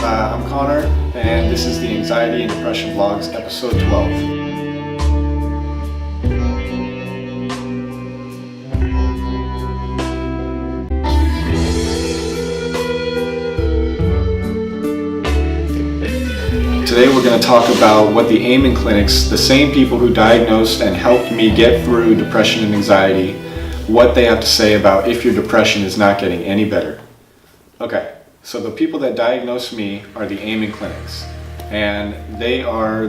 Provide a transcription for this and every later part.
I'm Connor, and this is the Anxiety and Depression Vlogs, episode 12. Today we're going to talk about what the Amen clinics, the same people who diagnosed and helped me get through depression and anxiety, what they have to say about if your depression is not getting any better. Okay, so the people that diagnosed me are the Amen clinics, and they are,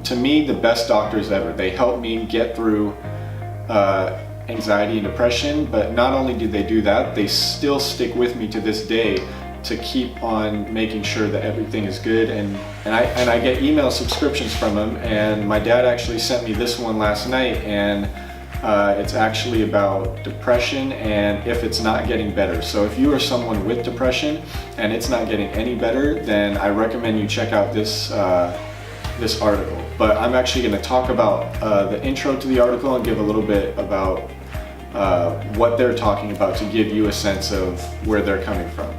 to me, the best doctors ever. They helped me get through anxiety and depression, but not only did they do that, they still stick with me to this day to keep on making sure that everything is good, and I get email subscriptions from them, and my dad actually sent me this one last night, and it's actually about depression and if it's not getting better. So if you are someone with depression and it's not getting any better, then I recommend you check out this article. But I'm actually going to talk about the intro to the article and give a little bit about what they're talking about to give you a sense of where they're coming from.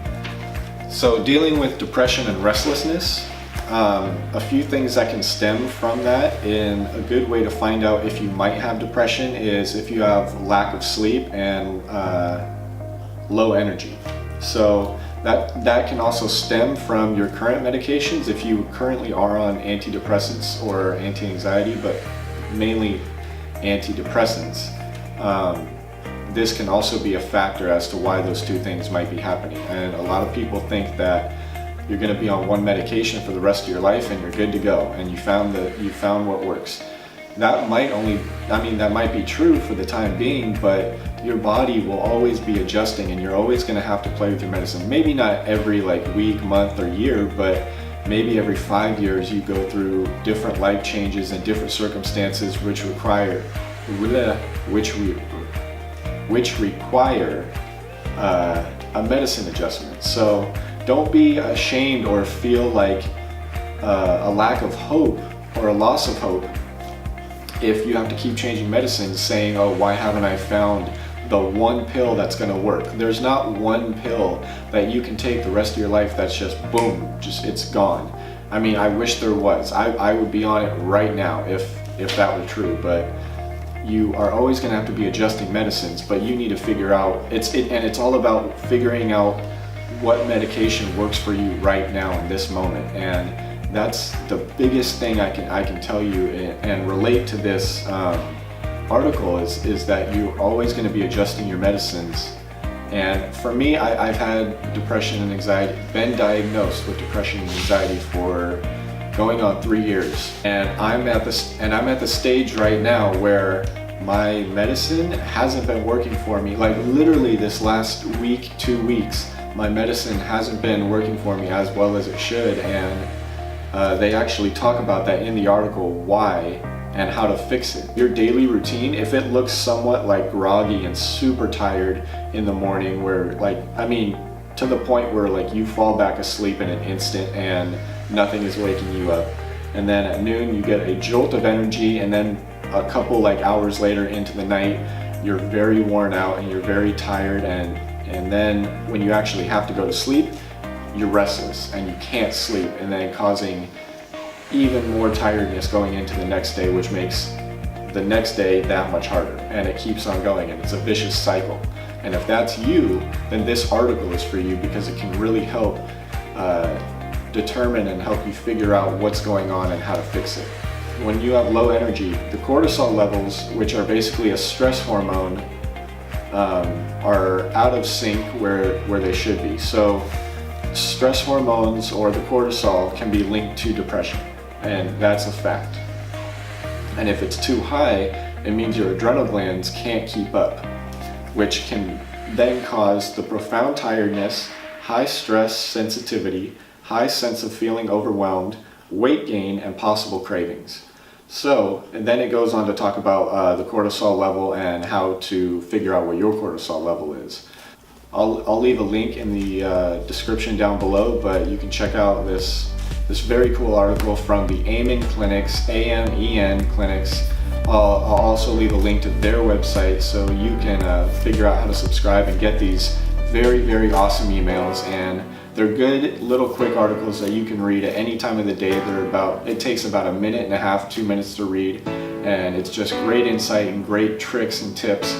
So dealing with depression and restlessness, a few things that can stem from that, and a good way to find out if you might have depression is if you have lack of sleep and low energy. So that can also stem from your current medications if you currently are on antidepressants or anti-anxiety, but mainly antidepressants. This can also be a factor as to why those two things might be happening. And a lot of people think that you're going to be on one medication for the rest of your life and you're good to go, and you found what works. That might be true for the time being, but your body will always be adjusting, and you're always going to have to play with your medicine. Maybe not every week, month, or year, but maybe every 5 years you go through different life changes and different circumstances which require a medicine adjustment. So don't be ashamed or feel like a lack of hope or a loss of hope if you have to keep changing medicines, saying, oh, why haven't I found the one pill that's going to work? There's not one pill that you can take the rest of your life that's just boom, it's gone. I mean, I wish there was. I would be on it right now if that were true, but you are always going to have to be adjusting medicines. But you need to figure out, and it's all about figuring out what medication works for you right now in this moment. And that's the biggest thing I can tell you and relate to this article is that you're always going to be adjusting your medicines. And for me, I've had depression and anxiety, been diagnosed with depression and anxiety for going on 3 years, and I'm at the stage right now where my medicine hasn't been working for me. Like literally this last week, 2 weeks, my medicine hasn't been working for me as well as it should, and they actually talk about that in the article, why and how to fix it. Your daily routine, if it looks somewhat like groggy and super tired in the morning, where to the point where you fall back asleep in an instant and nothing is waking you up, and then at noon you get a jolt of energy, and then a couple hours later into the night you're very worn out and you're very tired, and then when you actually have to go to sleep, you're restless and you can't sleep, and then causing even more tiredness going into the next day, which makes the next day that much harder, and it keeps on going, and it's a vicious cycle. And if that's you, then this article is for you, because it can really help determine and help you figure out what's going on and how to fix it. When you have low energy, the cortisol levels, which are basically a stress hormone, are out of sync where they should be. So stress hormones, or the cortisol, can be linked to depression, and that's a fact. And if it's too high, it means your adrenal glands can't keep up, which can then cause the profound tiredness, high stress sensitivity, high sense of feeling overwhelmed, weight gain, and possible cravings. So, and then it goes on to talk about the cortisol level and how to figure out what your cortisol level is. I'll leave a link in the description down below, but you can check out this very cool article from the Amen clinics, AMEN clinics. I'll also leave a link to their website so you can figure out how to subscribe and get these very, very awesome emails, and they're good little quick articles that you can read at any time of the day. It takes about 1.5 to 2 minutes to read, and it's just great insight and great tricks and tips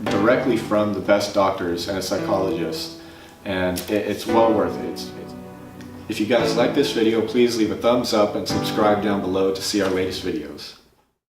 directly from the best doctors and psychologists, and it's well worth it. If you guys like this video, please leave a thumbs up and subscribe down below to see our latest videos.